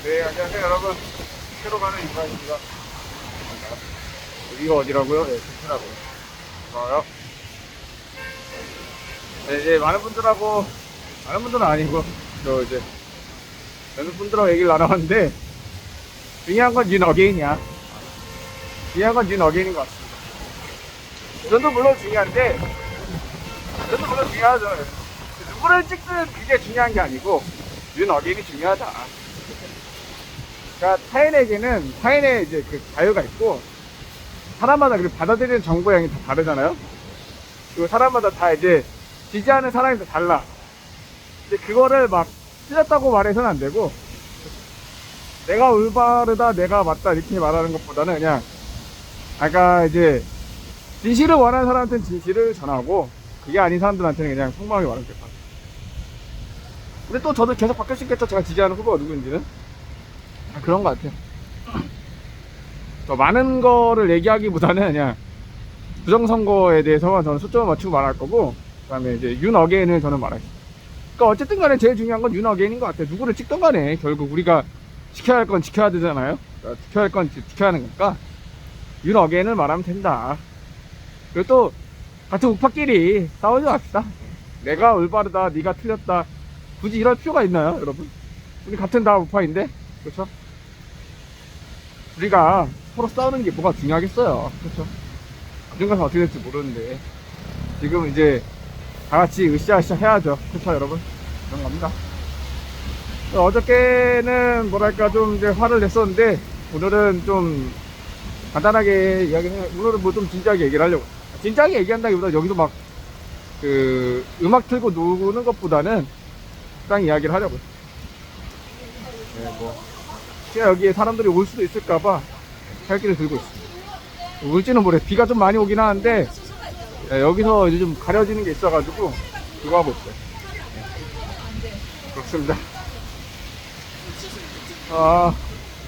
네, 안녕하세요 여러분. 새로 가는 인사입니다. 여기가 어디라고요? 네, 좋더라고요. 좋아요. 네, 이제 많은 분들은 아니고, 저 이제, 몇몇 분들하고 얘기를 나눠봤는데, 중요한 건 윤 어게인이야. 중요한 건 윤 어게인인 것 같습니다. 저도 물론 중요한데, 저도 물론 중요하죠. 누구를 찍든 그게 중요한 게 아니고, 윤 어게인이 중요하다. 그러니까 타인의 이제 그 자유가 있고, 사람마다 그 받아들이는 정보량이 다 다르잖아요. 그리고 사람마다 다 이제 지지하는 사람이 다 달라. 근데 그거를 막 틀렸다고 말해서는 안 되고, 내가 올바르다, 내가 맞다 이렇게 말하는 것보다는 그냥 아까 이제 진실을 원하는 사람한테는 진실을 전하고, 그게 아닌 사람들한테는 그냥 속마음이 말하면 될 것 같아요. 근데 또 저도 계속 바뀔 수 있겠죠. 제가 지지하는 후보가 누구인지는. 그런 것 같아요. 더 많은 거를 얘기하기보다는 그냥 부정선거에 대해서만 저는 초점을 맞추고 말할 거고, 그 다음에 이제 윤 어게인을 저는 말할게요. 그러니까 어쨌든 간에 제일 중요한 건 윤 어게인인 것 같아요. 누구를 찍던 간에 결국 우리가 지켜야 할 건 지켜야 되잖아요. 그러니까 지켜야 할 건 지켜야 하는 거니까 윤 어게인을 말하면 된다. 그리고 또 같은 우파끼리 싸우지 맙시다. 내가 올바르다, 네가 틀렸다, 굳이 이럴 필요가 있나요, 여러분? 우리 같은 다 우파인데, 그렇죠? 우리가 서로 싸우는 게 뭐가 중요하겠어요. 그렇죠? 나중 가서 어떻게 될지 모르는데, 지금 이제 다 같이 으쌰으쌰 해야죠. 그렇죠, 여러분? 그런 겁니다. 어저께는 뭐랄까 좀 이제 화를 냈었는데, 오늘은 좀 간단하게 이야기해. 오늘은 뭐 좀 진지하게 얘기를 하려고. 진지하게 얘기한다기보다 여기서 막 그 음악 틀고 노는 것보다는 딱 이야기를 하려고. 네, 뭐 제가 여기에 사람들이 올 수도 있을까봐 살길을 들고 있습니다. 올지는 모르겠어요. 비가 좀 많이 오긴 하는데, 네, 여기서 이제 좀 가려지는 게 있어가지고 그거 하고 있어요. 네, 그렇습니다.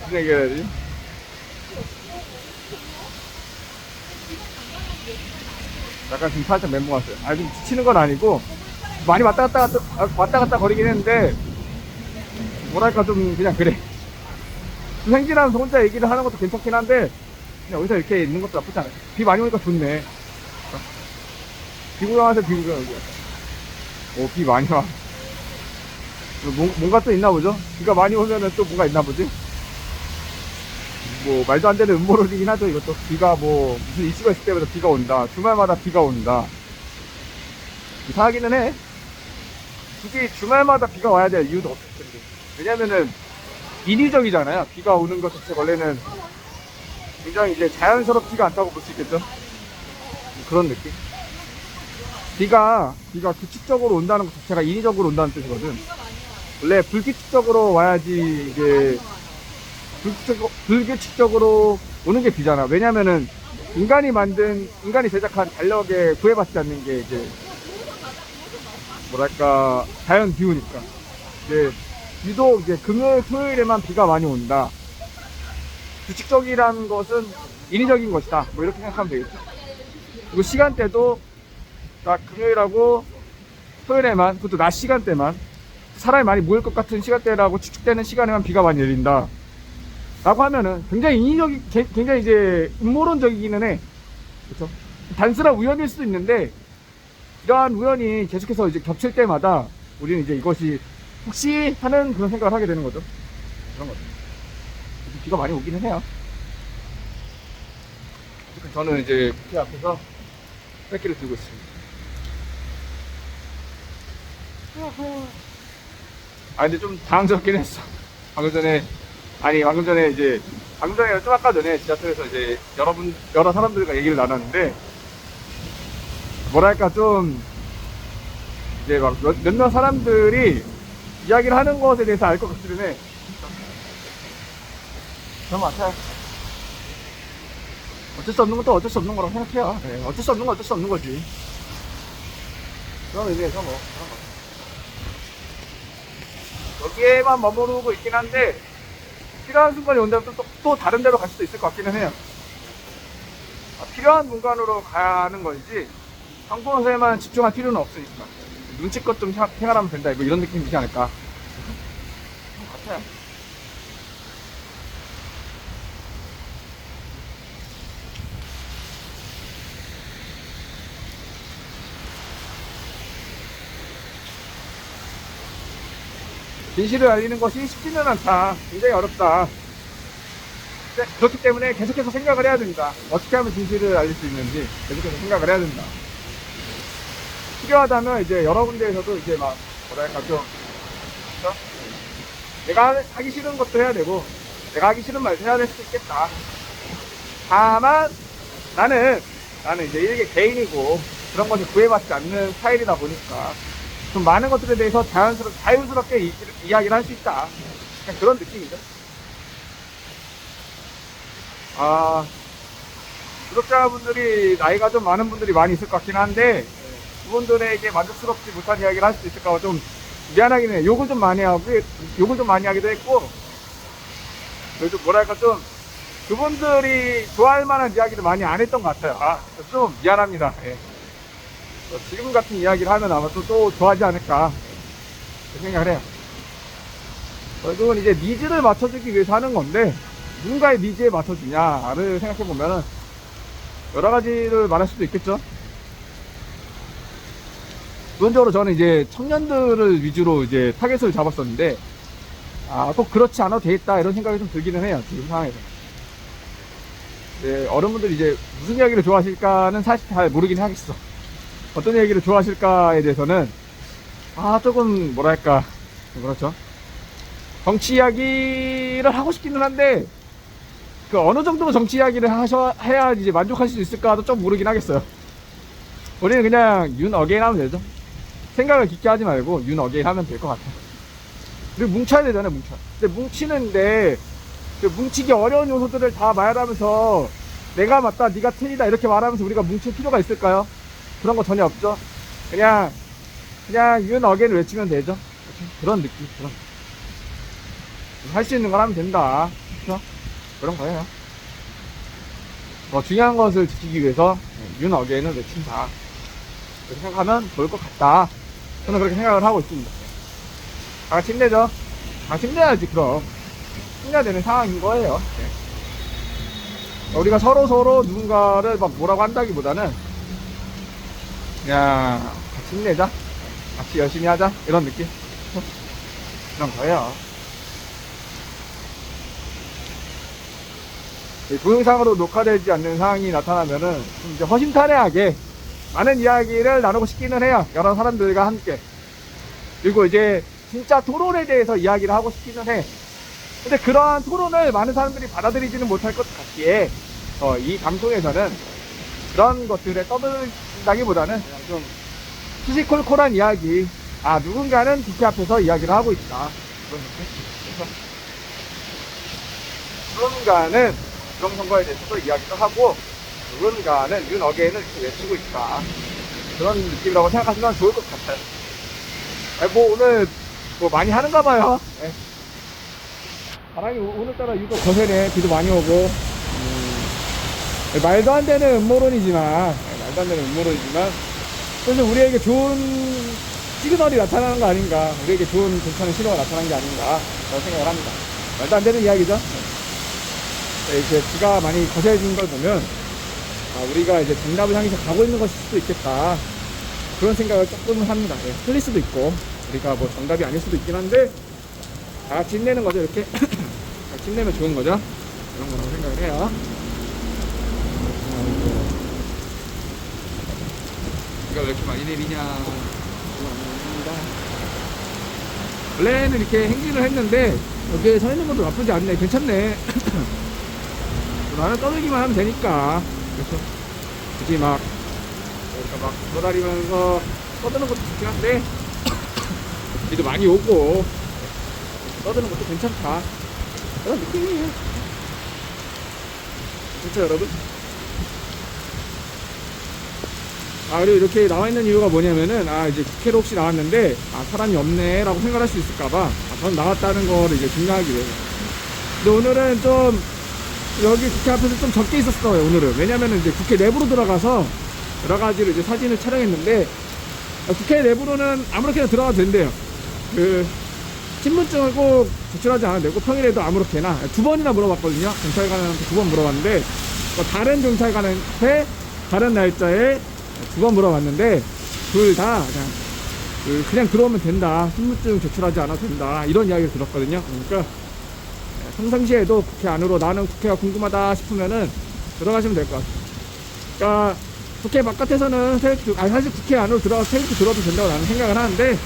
무슨 얘기 해야 되지? 약간 지금 살짝 멘붕 왔어요. 좀 지치는 건 아니고, 많이 왔다 갔다 거리긴 했는데, 뭐랄까 좀 그냥 그래. 좀 행진하면서 혼자 얘기를 하는 것도 괜찮긴 한데, 그냥 여기서 이렇게 있는 것도 나쁘지 않아요. 비 많이 오니까 좋네. 비 구경하세요, 비 구경. 비 많이 와. 뭔가 또 있나 보죠? 비가 많이 오면은 또 뭔가 있나 보지? 뭐 말도 안 되는 음모론이긴 하죠. 이것도 비가 뭐 무슨 이슈가 있을 때마다 비가 온다, 주말마다 비가 온다. 이상하기는 해. 굳이 주말마다 비가 와야 될 이유도 없을 텐데. 왜냐면은 인위적이잖아요. 비가 오는 것 자체 원래는 굉장히 이제 자연스럽지가 않다고 볼 수 있겠죠. 그런 느낌. 비가 규칙적으로 온다는 것 자체가 인위적으로 온다는 뜻이거든. 원래 불규칙적으로 와야지 이게 불규칙적으로 오는 게 비잖아. 왜냐면은 인간이 제작한 달력에 구애받지 않는 게 이제 뭐랄까 자연 기후니까. 이제 유독 이제 금요일 토요일에만 비가 많이 온다. 규칙적이라는 것은 인위적인 것이다. 뭐 이렇게 생각하면 되겠죠. 그리고 시간대도 딱 금요일하고 토요일에만, 그것도 낮 시간대만 사람이 많이 모일 것 같은 시간대라고 추측되는 시간에만 비가 많이 내린다 라고 하면은 굉장히 굉장히 이제 음모론적이기는 해. 그렇죠? 단순한 우연일 수도 있는데, 이러한 우연이 계속해서 이제 겹칠 때마다 우리는 이제 이것이 혹시 하는 그런 생각을 하게 되는 거죠. 그런 거죠. 비가 많이 오기는 해요. 저는 이제 국회 앞에서 뺏기를 들고 있습니다. 근데 좀 당황스럽긴 했어. 방금 전에 좀 아까 전에 지하철에서 이제 여러 사람들과 얘기를 나눴는데, 뭐랄까 좀 이제 막 몇몇 사람들이 이야기를 하는 것에 대해서 알 것 같기는 해. 그런 것 같아요. 어쩔 수 없는 것도 어쩔 수 없는 거라고 생각해요. 네, 어쩔 수 없는 건 어쩔 수 없는 거지. 그런 의미에서 뭐 그런 거. 여기에만 머무르고 있긴 한데, 필요한 순간이 온다면 또 다른 데로 갈 수도 있을 것 같기는 해요. 필요한 공간으로 가는 건지 한 곳에만 집중할 필요는 없으니까 눈치껏 좀 생활하면 된다, 뭐 이런 느낌이지 않을까 같아요. 진실을 알리는 것이 쉽지는 않다. 굉장히 어렵다. 그렇기 때문에 계속해서 생각을 해야 된다. 어떻게 하면 진실을 알릴 수 있는지 계속해서 생각을 해야 된다. 필요하다면 이제 여러 군데에서도 이제 막 뭐랄까 좀 그렇죠? 내가 하기 싫은 것도 해야 되고 내가 하기 싫은 말도 해야 될 수도 있겠다. 다만 나는 이제 일개 개인이고 그런 것을 구애받지 않는 스타일이다 보니까 좀 많은 것들에 대해서 자연스럽게 이야기를 할 수 있다. 그냥 그런 느낌이죠. 구독자분들이 나이가 좀 많은 분들이 많이 있을 것 같긴 한데 그분들에게 만족스럽지 못한 이야기를 할 수 있을까 봐 좀 미안하긴 해요. 욕을 좀 많이 하기도 했고 그래도 뭐랄까 좀 그분들이 좋아할 만한 이야기를 많이 안 했던 것 같아요. 좀 미안합니다. 예. 지금 같은 이야기를 하면 아마 또 좋아하지 않을까 생각을 해요. 결국은 이제 니즈를 맞춰주기 위해서 하는 건데 누군가의 니즈에 맞춰주냐를 생각해보면 여러 가지를 말할 수도 있겠죠. 기본적으로 저는 이제 청년들을 위주로 이제 타겟을 잡았었는데 꼭 그렇지 않아도 되겠다 이런 생각이 좀 들기는 해요. 지금 상황에서. 네, 어른분들이 이제 무슨 이야기를 좋아하실까는 사실 잘 모르긴 하겠어. 어떤 얘기를 좋아하실까에 대해서는 조금 뭐랄까 그렇죠. 정치 이야기를 하고 싶기는 한데 그 어느 정도 정치 이야기를 해야 이제 만족하실 수 있을까도 좀 모르긴 하겠어요. 우리는 그냥 윤 어게인 하면 되죠. 생각을 깊게 하지 말고 윤 어게인 하면 될 것 같아요. 그리고 뭉쳐야 되잖아요. 근데 뭉치는데 그 뭉치기 어려운 요소들을 다 말하면서 내가 맞다 네가 틀리다 이렇게 말하면서 우리가 뭉칠 필요가 있을까요? 그런 거 전혀 없죠. 그냥 윤 어게인을 외치면 되죠. 그런 느낌. 할 수 있는 걸 하면 된다. 그렇죠? 그런 거예요. 중요한 것을 지키기 위해서 윤 어게인을 외친다. 그렇게 생각하면 좋을 것 같다. 저는 그렇게 생각을 하고 있습니다. 다 같이 힘내죠. 다 힘내야지. 그럼 힘내야 되는 상황인 거예요. 우리가 서로 누군가를 막 뭐라고 한다기보다는 그냥 같이 힘내자, 같이 열심히 하자 이런 느낌. 그런 거예요. 동영상으로 녹화되지 않는 상황이 나타나면은 좀 이제 허심탄회하게 많은 이야기를 나누고 싶기는 해요. 여러 사람들과 함께. 그리고 이제 진짜 토론에 대해서 이야기를 하고 싶기는 해. 근데 그러한 토론을 많은 사람들이 받아들이지는 못할 것 같기에 이 방송에서는 그런 것들에 떠들다기보다는 그냥 좀 시시콜콜한 이야기, 누군가는 국회 앞에서 이야기를 하고 있다. 그래서 누군가는 부정선거에 대해서도 이야기를 하고 누군가는 윤 어게인을 이렇게 외치고 있다. 그런 느낌이라고 생각하시면 좋을 것 같아요. 오늘 많이 하는가 봐요. 네. 바람이 오늘따라 유독 거세네. 비도 많이 오고. 말도 안 되는 음모론이지만 그래서 우리에게 좋은 시그널이 나타나는 거 아닌가, 우리에게 좋은 괜찮은 신호가 나타나는 게 아닌가 라고 생각을 합니다. 말도 안 되는 이야기죠. 이제 비가 많이 거세진 걸 보면 우리가 이제 정답을 향해서 가고 있는 것일 수도 있겠다, 그런 생각을 조금 합니다. 틀릴 수도 있고 우리가 정답이 아닐 수도 있긴 한데 다 같이 힘내는 거죠. 이렇게 같이 힘내면 좋은 거죠. 그런 거라고 생각을 해요. 비가 왜 이렇게 많이 내리냐. 원래는 이렇게 행진을 했는데 여기에 서 있는 것도 나쁘지 않네. 괜찮네. 나는 떠들기만 하면 되니까. 그렇죠? 굳이 막 돌아다니면서 떠드는 것도 좋긴 한데 비도 많이 오고 떠드는 것도 괜찮다, 그런 느낌이에요. 그렇죠 여러분? 그리고 이렇게 나와있는 이유가 뭐냐면은 이제 국회로 혹시 나왔는데 사람이 없네 라고 생각할 수 있을까봐 저는 나왔다는 거를 이제 증명하기 위해서. 근데 오늘은 좀 여기 국회 앞에서 좀 적게 있었어요. 오늘은 왜냐면은 이제 국회 내부로 들어가서 여러 가지로 이제 사진을 촬영했는데 국회 내부로는 아무렇게나 들어가도 된대요. 신분증을 꼭 제출하지 않아도 되고 평일에도 아무렇게나 2번이나 물어봤거든요. 경찰관한테 2번 물어봤는데 다른 경찰관한테 다른 날짜에 2번 물어봤는데 둘 다 그냥 그냥 들어오면 된다. 신분증 제출하지 않아도 된다. 이런 이야기를 들었거든요. 그러니까 평상시에도 국회 안으로 나는 국회가 궁금하다 싶으면은 들어가시면 될 것 같아요. 그러니까 국회 바깥에서는 사실 국회 안으로 들어가서 테이프 들어도 된다고 나는 생각을 하는데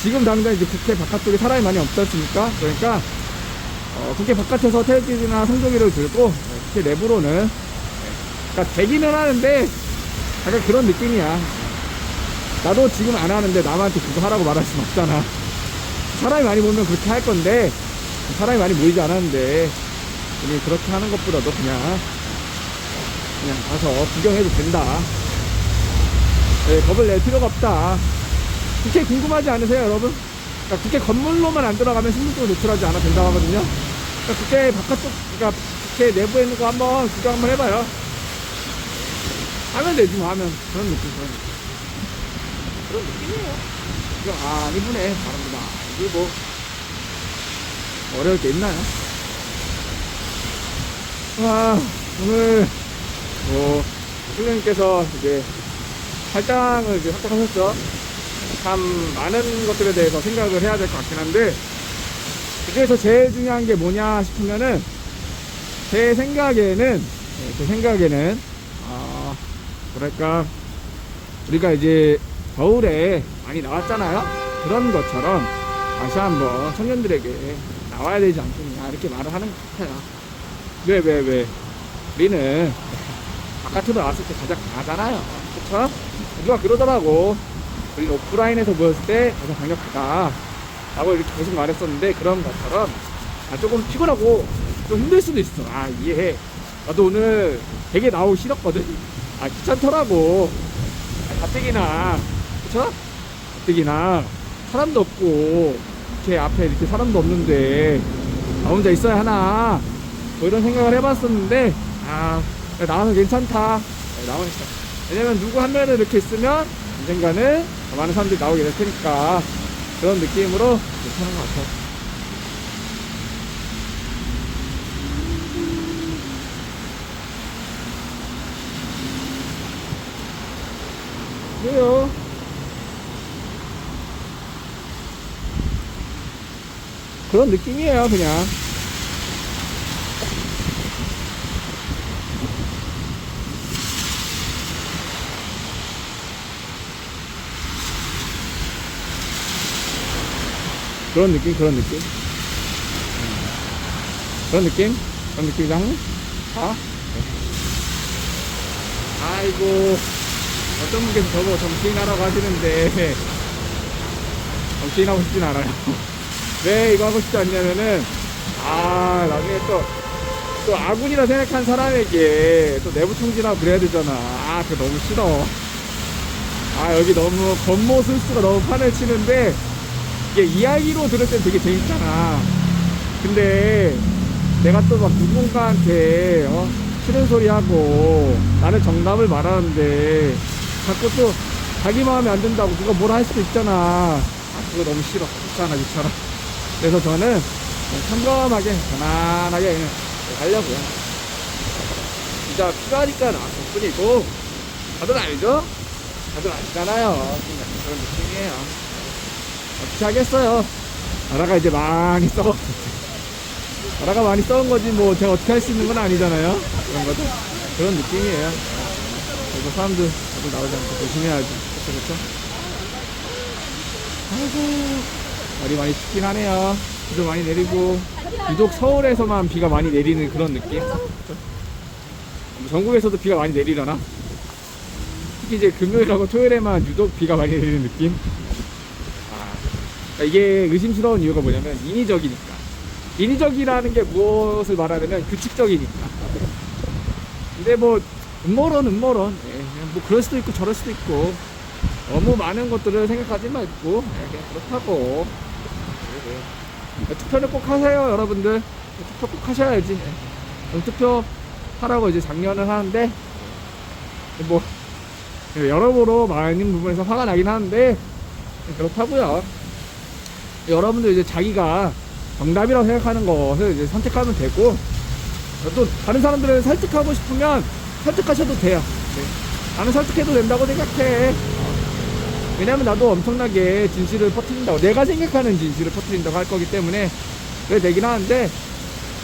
지금 당장 이제 국회 바깥쪽에 사람이 많이 없지 않습니까? 그러니까 국회 바깥에서 태극기나 성조기를 들고 국회 내부로는 그러니까 되기는 하는데 약간 그런 느낌이야. 나도 지금 안 하는데 남한테 그거 하라고 말할 순 없잖아. 사람이 많이 모이면 그렇게 할 건데 사람이 많이 모이지 않았는데 우리 그렇게 하는 것보다도 그냥 가서 구경해도 된다. 겁을 낼 필요가 없다. 국회 궁금하지 않으세요, 여러분? 그러니까 국회 건물로만 안 들어가면 신분증을 제출하지 않아도 된다고 하거든요. 그러니까 국회 바깥쪽, 그러니까 국회 내부에 있는 거 한번 구경 한번 해봐요. 하면 되지 뭐. 하면 그런 느낌이에요. 구경 이분에 바랍니다. 이게 뭐 어려울 게 있나요? 오늘 대통령님께서 이제 할당을 이제 선택하셨죠. 참 많은 것들에 대해서 생각을 해야 될 것 같긴 한데 그 중에서 제일 중요한 게 뭐냐 싶으면은 제 생각에는 뭐랄까 우리가 이제 겨울에 많이 나왔잖아요. 그런 것처럼 다시 한번 청년들에게 나와야 되지 않겠냐 이렇게 말을 하는 것 같아요. 왜 우리는 바깥으로 나왔을 때 가장 강하잖아요. 그쵸? 누가 그러더라고. 우리는 오프라인에서 모였을 때 가장 강력하다 라고 이렇게 계속 말했었는데 그런 것처럼 조금 피곤하고 좀 힘들 수도 있어. 이해해. 나도 오늘 되게 나오기 싫었거든. 귀찮더라고. 가뜩이나 그쵸? 가뜩이나 사람도 없고 이렇게 앞에 이렇게 사람도 없는데 나 혼자 있어야 하나 뭐 이런 생각을 해봤었는데 나와서 괜찮다. 나오니까. 왜냐면 누구 한 명을 이렇게 있으면 언젠가는 더 많은 사람들이 나오게 될 테니까 그런 느낌으로 괜찮은 것 같아요. 그래요. 그런 느낌이에요, 그냥. 그런 느낌? 그런 느낌이랑, 아이고, 어떤 분께서 저보고 정치인하라고 하시는데, 정치인하고 싶진 않아요. 왜 이거 하고 싶지 않냐면은, 나중에 또 아군이라 생각한 사람에게 또 내부 총질하고 그래야 되잖아. 그거 너무 싫어. 여기 너무 겉모술수가 너무 판을 치는데, 이게 이야기로 들을 땐 되게 재밌잖아. 근데 내가 또 막 누군가한테 싫은 소리 하고 나는 정답을 말하는데 자꾸 또 자기 마음에 안 든다고 누가 뭐라 할 수도 있잖아. 그거 너무 싫어. 귀찮아. 그래서 저는 평범하게 편안하게 그냥 가려고요. 진짜 필요하니까 나왔을 뿐이고 다들 알죠? 다들 아시잖아요. 그런 느낌이에요. 어떻게 하겠어요. 나라가 이제 많이 썩었어. 나라가 많이 썩은 거지 뭐 제가 어떻게 할 수 있는 건 아니잖아요. 그런 느낌이에요. 그래서 사람들 다들 나오지 않고 조심해야지. 그쵸? 아이고 날이 많이 춥긴 하네요. 비도 많이 내리고 유독 서울에서만 비가 많이 내리는 그런 느낌. 그쵸? 전국에서도 비가 많이 내리려나? 특히 이제 금요일하고 토요일에만 유독 비가 많이 내리는 느낌. 이게 의심스러운 이유가 뭐냐면 인위적이니까. 인위적이라는 게 무엇을 말하냐면 규칙적이니까. 근데 뭐 음모론 그냥 뭐 그럴 수도 있고 저럴 수도 있고 너무 많은 것들을 생각하지 말고 그냥 그렇다고. 투표는 꼭 하세요, 여러분들. 투표 꼭 하셔야지. 투표 하라고 이제 작년을 하는데 뭐 여러모로 많은 부분에서 화가 나긴 하는데 그렇다고요. 여러분들 이제 자기가 정답이라고 생각하는 것을 이제 선택하면 되고 또 다른 사람들을 설득하고 싶으면 설득하셔도 돼요. 나는 설득해도 된다고 생각해. 왜냐면 나도 엄청나게 진실을 퍼뜨린다고, 내가 생각하는 진실을 퍼뜨린다고 할 거기 때문에 그래 되긴 하는데,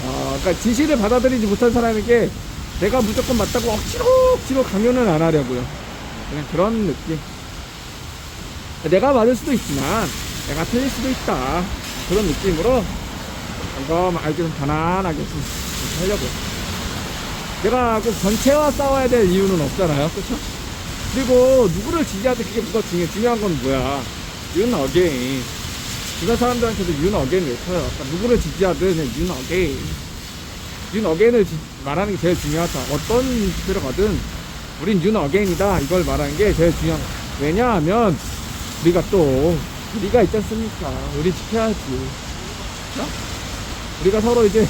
그러니까 진실을 받아들이지 못한 사람에게 내가 무조건 맞다고 억지로 강요는 안 하려고요. 그냥 그런 느낌. 내가 맞을 수도 있지만 내가 틀릴 수도 있다, 그런 느낌으로 알게 좀 편안하게 좀 하려고요. 내가 꼭 전체와 싸워야 될 이유는 없잖아요, 그쵸? 그리고 누구를 지지하든 그게 뭐가 중요한 건 뭐야, 윤 어게인. 주변 사람들한테도 윤 어게인 외쳐요. 그러니까 누구를 지지하든 윤 어게인, 윤 어게인을 말하는 게 제일 중요하다. 어떤 집회를 가든 우린 윤 어게인이다, 이걸 말하는 게 제일 중요한 거야. 왜냐하면 우리가 있지 않습니까? 우리 지켜야지. 어? 우리가 서로 이제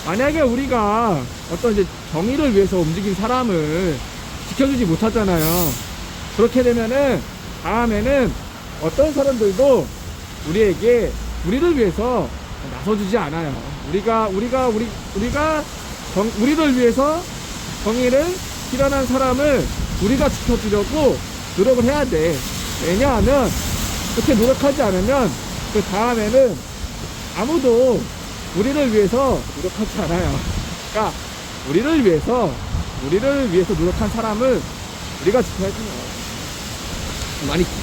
만약에 우리가 어떤 이제 정의를 위해서 움직인 사람을 지켜주지 못하잖아요. 그렇게 되면은 다음에는 어떤 사람들도 우리를 위해서 나서주지 않아요. 우리를 위해서 정의를 실현한 사람을 우리가 지켜주려고 노력을 해야 돼. 왜냐하면 그렇게 노력하지 않으면 그 다음에는 아무도 우리를 위해서 노력하지 않아요. 그러니까 우리를 위해서 노력한 사람을 우리가 지켜야지.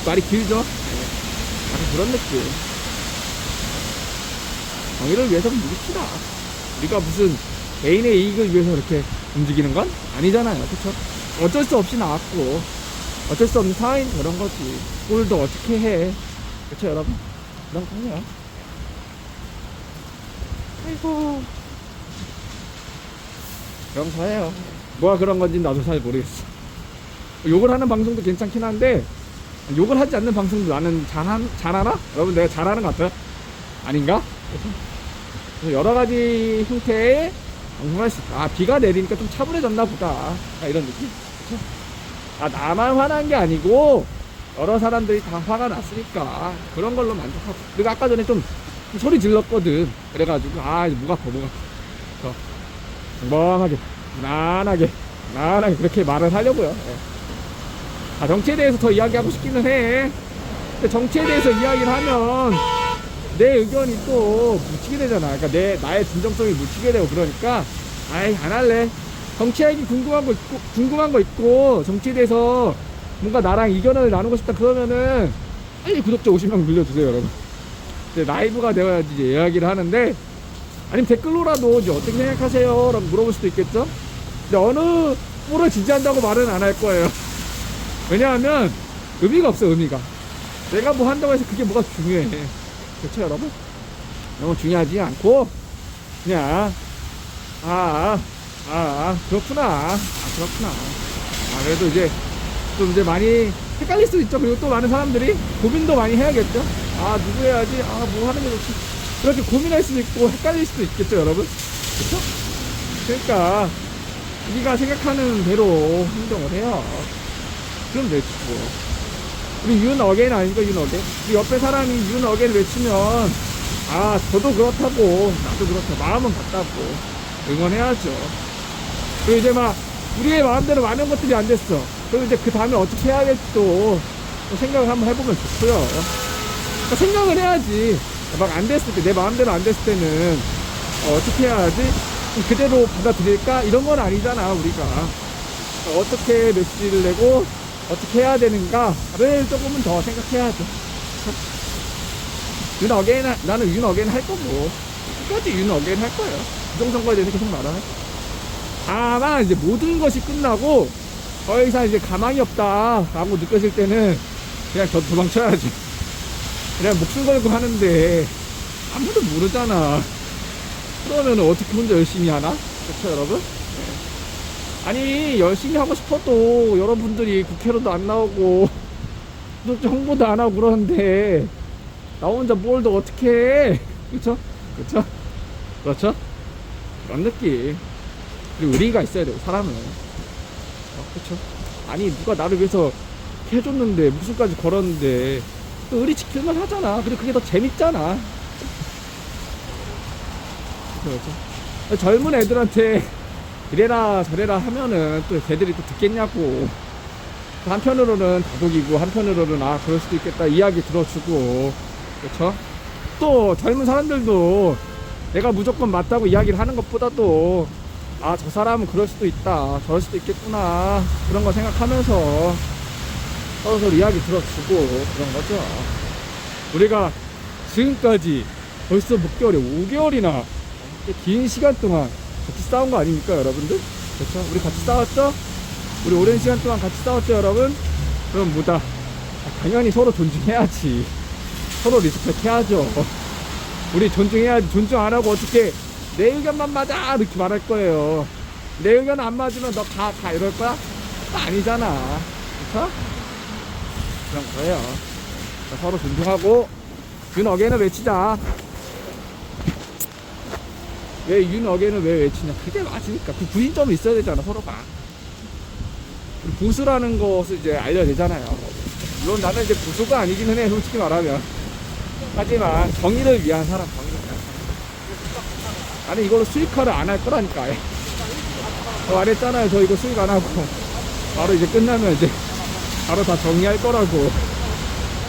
말이 길죠? 약간 그런 느낌. 정의를 위해서 움직입시다. 우리가 무슨 개인의 이익을 위해서 이렇게 움직이는 건 아니잖아요, 그쵸? 어쩔 수 없이 나왔고 어쩔 수 없는 상황인 그런 거지. 꼴도 어떻게 해, 그쵸 여러분? 그런 거냐? 아이고, 그런 거예요. 뭐가 그런 건지 나도 잘 모르겠어. 욕을 하는 방송도 괜찮긴 한데 욕을 하지 않는 방송도 나는 잘하나? 여러분, 내가 잘하는 것 같아요? 아닌가? 그래서 여러 가지 형태의 방송할 수 있다. 비가 내리니까 좀 차분해졌나 보다, 이런 느낌? 그쵸? 나만 화난 게 아니고 여러 사람들이 다 화가 났으니까 그런 걸로 만족하고. 내가 아까 전에 좀 소리 질렀거든. 그래가지고 목 아파. 멍하게 무난하게 그렇게 말을 하려고요. 정치에 대해서 더 이야기하고 싶기는 해. 근데 정치에 대해서 이야기를 하면 내 의견이 또 묻히게 되잖아. 그러니까 나의 진정성이 묻히게 되고, 그러니까 안 할래. 정치 이야기 궁금한 거 있고 정치에 대해서 뭔가 나랑 의견을 나누고 싶다 그러면은 빨리 구독자 50명 늘려주세요, 여러분. 이제 라이브가 되어야지 이제 이야기를 하는데, 아니면 댓글로라도 이제 어떻게 생각하세요? 라고 물어볼 수도 있겠죠? 근데 어느 꼴을 지지한다고 말은 안 할 거예요. 왜냐하면 의미가 없어요, 의미가. 내가 뭐 한다고 해서 그게 뭐가 중요해. 그렇죠, 여러분? 너무 중요하지 않고 그냥 그렇구나. 그래도 이제 좀 이제 많이 헷갈릴 수도 있죠. 그리고 또 많은 사람들이 고민도 많이 해야겠죠. 누구 해야지, 뭐 하는 게 좋지, 그렇게 고민할 수도 있고 헷갈릴 수도 있겠죠, 여러분. 그쵸? 그러니까 우리가 생각하는 대로 행동을 해요. 그럼 되지 뭐. 우리 윤 어게인 아닌가, 윤 어게인? 우리 옆에 사람이 윤 어게인 외치면 저도 그렇다고, 나도 그렇다고, 마음은 같다고 응원해야죠. 그리고 이제 우리의 마음대로 많은 것들이 안 됐어. 그럼 이제 그 다음에 어떻게 해야 될지 또 생각을 한번 해보면 좋고요. 그러니까 생각을 해야지. 안 됐을 때, 내 마음대로 안 됐을 때는 어떻게 해야지? 그대로 받아들일까? 이런 건 아니잖아, 우리가. 어떻게 메시지를 내고 어떻게 해야 되는가를 조금은 더 생각해야죠. 윤 어게인, 나는 윤 어게인 할 거고, 끝까지 윤 어게인 할 거예요. 부정선거에 대해서 계속 말하네. 아마 이제 모든 것이 끝나고 더 이상 이제 가망이 없다 라고 느껴질 때는 그냥 도망쳐야지. 그냥 목숨 걸고 하는데 아무도 모르잖아. 그러면 어떻게 혼자 열심히 하나? 그렇죠, 여러분? 아니, 열심히 하고 싶어도 여러분들이 국회로도 안 나오고 홍보도 안 하고 그러는데 나 혼자 뭘 더 어떻게 해? 그쵸? 그렇죠? 그런 느낌. 그리고 의리가 있어야 돼요, 사람은. 그쵸? 아니, 누가 나를 위해서 해줬는데, 목숨까지 걸었는데 또 의리 지킬만 하잖아. 그리고 그게 더 재밌잖아. 그렇죠? 젊은 애들한테 이래라 저래라 하면은 또 걔들이 또 듣겠냐고. 한편으로는 다독이고 한편으로는 아 그럴 수도 있겠다 이야기 들어주고 그렇죠? 또 젊은 사람들도 내가 무조건 맞다고 이야기를 하는 것보다도 아 저 사람은 그럴 수도 있다 저럴 수도 있겠구나 그런 거 생각하면서 서로 이야기 들어주고 그런 거죠. 우리가 지금까지 벌써 몇 개월이 5개월이나 긴 시간 동안 같이 싸운 거 아닙니까 여러분들? 그렇죠? 우리 같이 싸웠죠? 우리 오랜 시간 동안 같이 싸웠죠 여러분? 그럼 뭐다 당연히 서로 존중해야지 서로 리스펙 해야죠. 우리 존중해야지. 존중 안 하고 어떻게 내 의견만 맞아 이렇게 말할 거예요. 내 의견 안 맞으면 너 가 이럴 거야? 아니잖아. 그쵸? 그런 거예요. 서로 존중하고 윤 어게인을 외치자. 왜 윤 어게인을 왜 외치냐? 그게 맞으니까 그 구인점이 있어야 되잖아 서로가. 부수라는 것을 이제 알려야 되잖아요. 물론 나는 이제 부수가 아니기는 해 솔직히 말하면. 하지만 정의를 위한 사람, 정의를 위한 사람. 나는 이걸로 수익화를 안 할 거라니까. 저 말했잖아요. 저 이거 수익 안 하고 바로 이제 끝나면 이제 바로 다 정리할 거라고.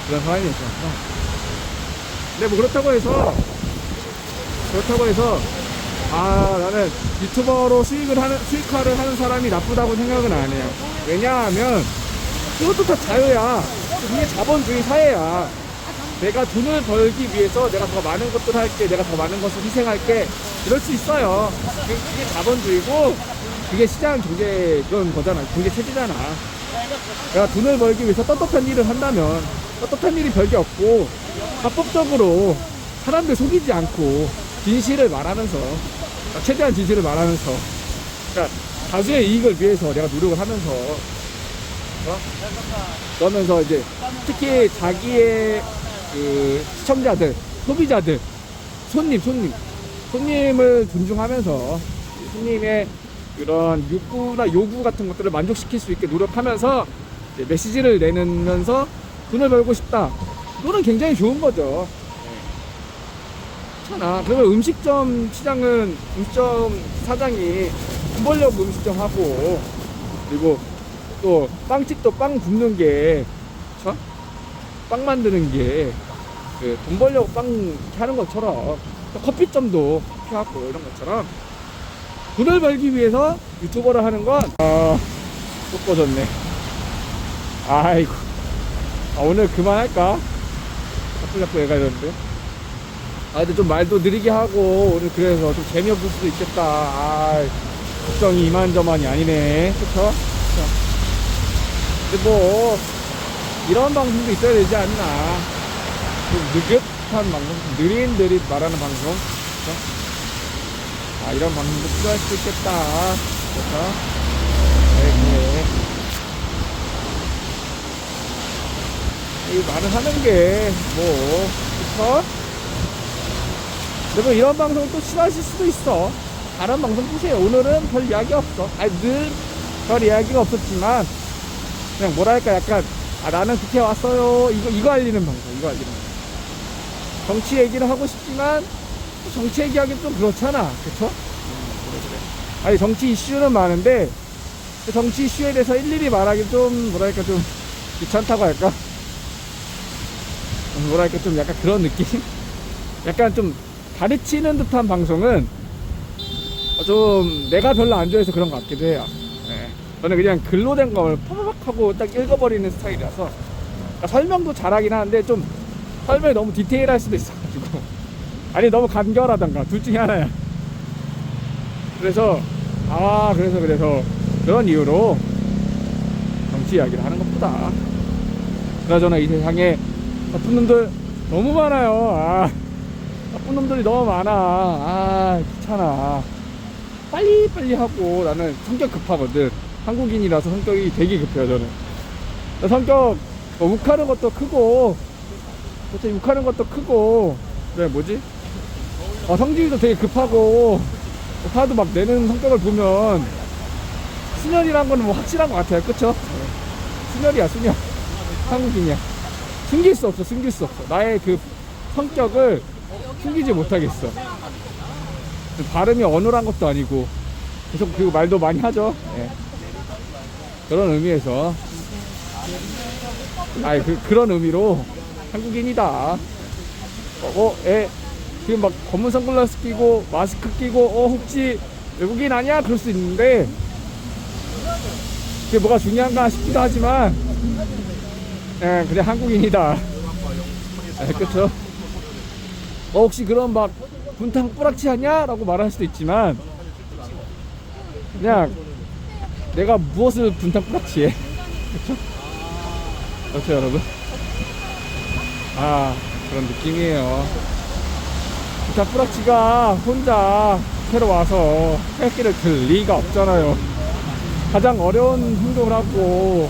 그런 상황이었죠. 근데 뭐 그렇다고 해서 아 나는 유튜버로 수익화를 하는 사람이 나쁘다고 생각은 안 해요. 왜냐하면 이것도 다 자유야. 이게 자본주의 사회야. 내가 돈을 벌기 위해서 내가 더 많은 것들 할게, 내가 더 많은 것을 희생할게, 이럴 수 있어요. 그게 자본주의고 그게 시장 경제 그런 거잖아. 경제 체제잖아. 내가 돈을 벌기 위해서 떳떳한 일을 한다면 떳떳한 일이 별게 없고 합법적으로 사람들 속이지 않고 진실을 말하면서 최대한 진실을 말하면서 그러니까 다수의 이익을 위해서 내가 노력을 하면서 그러면서 이제 특히 자기의 그 시청자들, 소비자들, 손님을 존중하면서 손님의 그런 욕구나 요구 같은 것들을 만족시킬 수 있게 노력하면서 메시지를 내면서 돈을 벌고 싶다. 그거는 굉장히 좋은 거죠. 그렇잖아. 그러면 음식점 사장이 돈 벌려고 음식점 하고 그리고 또 빵집도 빵 굽는 게 그쵸? 빵 만드는 게 돈 벌려고 빵 하는 것처럼 커피점도 커피 하고 이런 것처럼 돈을 벌기 위해서 유튜버를 하는 건 또 꺼졌네. 아이고 오늘 그만할까? 자꾸 얘가 이러는데 근데 좀 말도 느리게 하고 오늘 그래서 좀 재미없을 수도 있겠다. 걱정이 이만저만이 아니네. 그쵸? 근데 뭐 이런 방송도 있어야 되지 않나. 좀 느긋한 방송, 느릿느릿 말하는 방송. 그쵸? 이런 방송도 필요할 수도 있겠다. 그쵸? 네. 이 말을 하는 게 뭐 그쵸? 근데 뭐 이런 방송 또 싫어하실 수도 있어. 다른 방송 보세요. 오늘은 별 이야기 없어. 늘 별 이야기가 없었지만 그냥 뭐랄까 약간 나는 국회 왔어요 이거 알리는 방송. 이거 알리는 방송. 정치 얘기를 하고 싶지만 정치 얘기하기는 좀 그렇잖아. 그쵸? 그래. 정치 이슈는 많은데 정치 이슈에 대해서 일일이 말하기 좀 뭐랄까 좀 귀찮다고 할까? 뭐랄까 좀 약간 그런 느낌? 약간 좀 가르치는 듯한 방송은 좀 내가 별로 안 좋아해서 그런 것 같기도 해요. 네. 저는 그냥 글로 된 걸 파박 하고 딱 읽어버리는 스타일이라서 그러니까 설명도 잘하긴 하는데 좀 설명이 너무 디테일할 수도 있어가지고 아니 너무 간결하던가 둘 중에 하나야. 그래서 그런 이유로 정치 이야기를 하는 것보다 그나저나 이 세상에 나쁜 놈들 너무 많아요. 나쁜 놈들이 너무 많아. 귀찮아. 빨리 하고 나는 성격 급하거든. 한국인이라서 성격이 되게 급해요 저는. 성격 욱하는 것도 크고 그래 뭐지? 성질도 되게 급하고 화도 막 내는 성격을 보면 순혈이란 거는 뭐 확실한 것 같아요. 그쵸? 순혈이야. 한국인이야. 숨길 수 없어. 나의 그 성격을 숨기지 못하겠어. 발음이 어눌한 것도 아니고 계속 그 말도 많이 하죠. 그런 의미에서 아니 그런 의미로 한국인이다. 지금 막 검은 선글라스 끼고 마스크 끼고 혹시 외국인 아니야? 그럴 수 있는데 그게 뭐가 중요한가 싶기도 하지만 그냥 한국인이다. 그쵸? 혹시 그런 막 분탕 뿌락치 하냐? 라고 말할 수도 있지만 그냥 내가 무엇을 분탕 뿌락치해. 그쵸? 그렇죠 여러분? 그런 느낌이에요. 분탕 뿌락치가 혼자 새로 와서 헬기를 들 리가 없잖아요. 가장 어려운 행동을 하고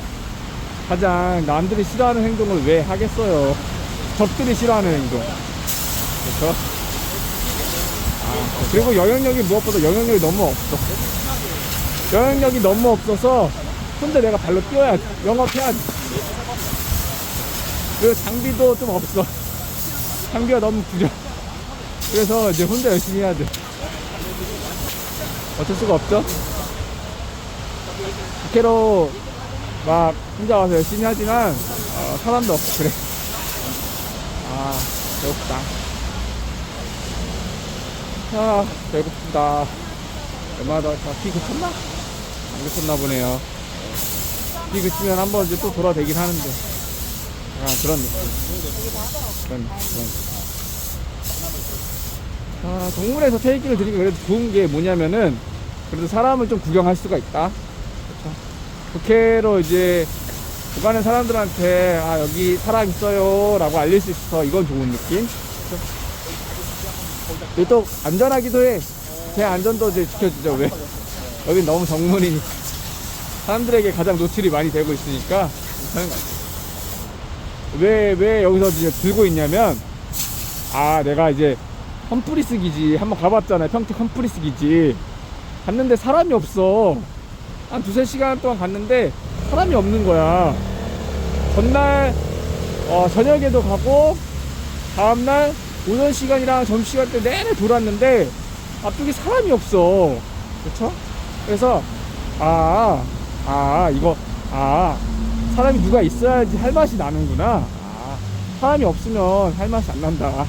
가장 남들이 싫어하는 행동을 왜 하겠어요. 적들이 싫어하는 행동. 그렇죠? 그리고 영향력이 무엇보다 영향력이 너무 없어. 영향력이 너무 없어서 혼자 내가 발로 뛰어야지. 영업해야지. 그리고 장비도 좀 없어. 장비가 너무 부족. 그래서 이제 혼자 열심히 해야 돼. 어쩔 수가 없죠. 국회로 막 혼자 와서 열심히 하지만 사람도 없고 그래. 배고프다. 배고프다. 얼마나 더 비 그쳤나? 안 그쳤나 보네요. 비 그치면 한번 이제 또 돌아대긴 하는데 그런 느낌. 동물에서 태극기를 드리기 그래도 좋은 게 뭐냐면은 그래도 사람을 좀 구경할 수가 있다. 그렇죠? 국회로 이제 오가는 사람들한테 여기 사람 있어요 라고 알릴 수 있어서 이건 좋은 느낌. 그리고 또 안전하기도 해. 제 안전도 이제 지켜주죠. 왜? 여긴 너무 정문이니까 사람들에게 가장 노출이 많이 되고 있으니까 괜찮은 것 같아요. 왜 여기서 이제 들고 있냐면 내가 이제 험프리스 기지 한번 가봤잖아요. 평택 험프리스 기지 갔는데 사람이 없어. 한 2~3시간 동안 갔는데 사람이 없는 거야. 전날 저녁에도 가고 다음날 오전 시간이랑 점심시간 때 내내 돌았는데 앞쪽에 사람이 없어. 그렇죠? 그래서 이거 사람이 누가 있어야지 할 맛이 나는구나. 사람이 없으면 할 맛이 안 난다.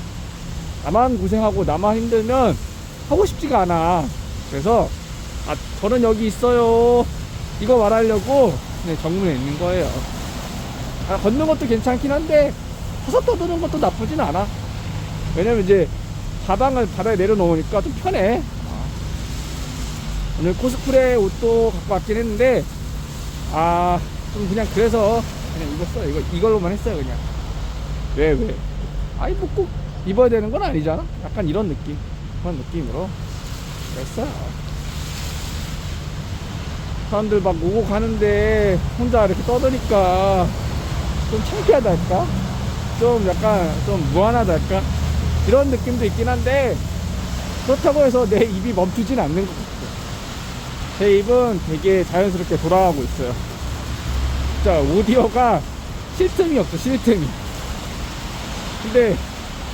나만 고생하고 나만 힘들면 하고 싶지가 않아. 그래서 저는 여기 있어요 이거 말하려고 정문에 있는 거예요. 걷는 것도 괜찮긴 한데 서서 떠드는 것도 나쁘진 않아. 왜냐면 이제 가방을 바다에 내려놓으니까 좀 편해. 오늘 코스프레 옷도 갖고 왔긴 했는데 좀 그냥 그래서 그냥 입었어요. 이걸로만 했어요. 그냥 왜 뭐 꼭 입어야 되는 건 아니잖아. 약간 이런 느낌, 그런 느낌으로 했어요. 사람들 막 오고 가는데 혼자 이렇게 떠드니까 좀 창피하다 할까? 좀 약간 좀 무안하다 할까? 이런 느낌도 있긴 한데 그렇다고 해서 내 입이 멈추진 않는 것 같아요. 제 입은 되게 자연스럽게 돌아가고 있어요. 진짜 오디오가 쉴 틈이 없어, 쉴 틈이. 근데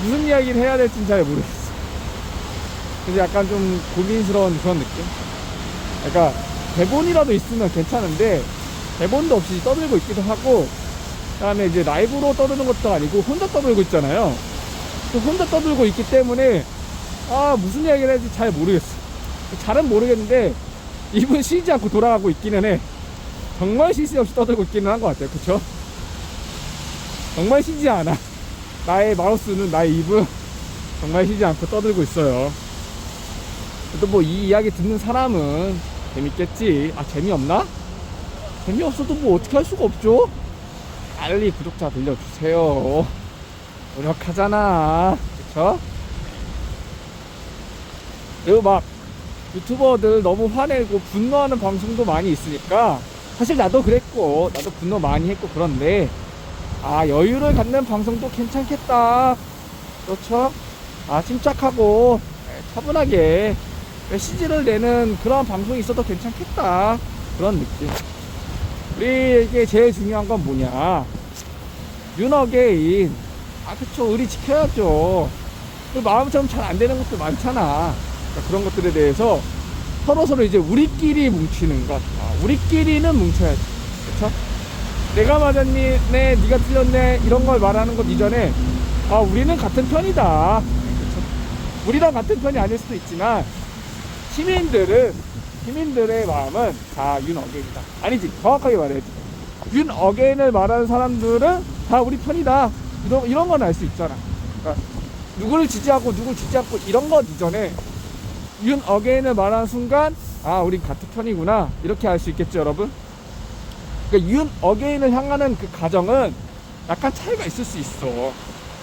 무슨 이야기를 해야 될지는 잘 모르겠어. 그래서 약간 좀 고민스러운 그런 느낌? 그러니까 대본이라도 있으면 괜찮은데 대본도 없이 떠들고 있기도 하고, 그 다음에 이제 라이브로 떠드는 것도 아니고 혼자 떠들고 있잖아요. 또 혼자 떠들고 있기 때문에 무슨 이야기를 해야 될지 잘 모르겠어. 잘은 모르겠는데 입은 쉬지 않고 돌아가고 있기는 해. 정말 쉴 새 없이 떠들고 있기는 한 것 같아요. 그쵸? 정말 쉬지 않아. 나의 마우스는, 나의 입은 정말 쉬지 않고 떠들고 있어요. 또 뭐 이 이야기 듣는 사람은 재밌겠지. 재미없나? 재미없어도 뭐 어떻게 할 수가 없죠? 빨리 구독자 늘려주세요. 노력하잖아. 그쵸? 그리고 막 유튜버들 너무 화내고 분노하는 방송도 많이 있으니까, 사실 나도 그랬고 나도 분노 많이 했고 그런데 여유를 갖는 방송도 괜찮겠다. 그렇죠? 침착하고 차분하게 메시지를 내는 그런 방송이 있어도 괜찮겠다. 그런 느낌. 우리에게 제일 중요한 건 뭐냐? 윤어게인. 그쵸, 의리 지켜야죠. 마음처럼 잘 안 되는 것도 많잖아. 그러니까 그런 것들에 대해서 서로 이제 우리끼리 뭉치는 것. 우리끼리는 뭉쳐야지. 그쵸? 내가 맞았니? 네, 네가 틀렸네. 이런 걸 말하는 것 이전에 우리는 같은 편이다. 그쵸? 우리랑 같은 편이 아닐 수도 있지만 시민들의 마음은 다 윤어게인이다. 아니지, 정확하게 말해야지. 윤어게인을 말하는 사람들은 다 우리 편이다. 이런 건 알 수 있잖아. 그러니까 누구를 지지하고 누구를 지지하지 않고 이런 것 이전에 윤어게인을 말하는 순간 우리 같은 편이구나, 이렇게 알 수 있겠죠, 여러분. 그러니까 윤어게인을 향하는 그 가정은 약간 차이가 있을 수 있어.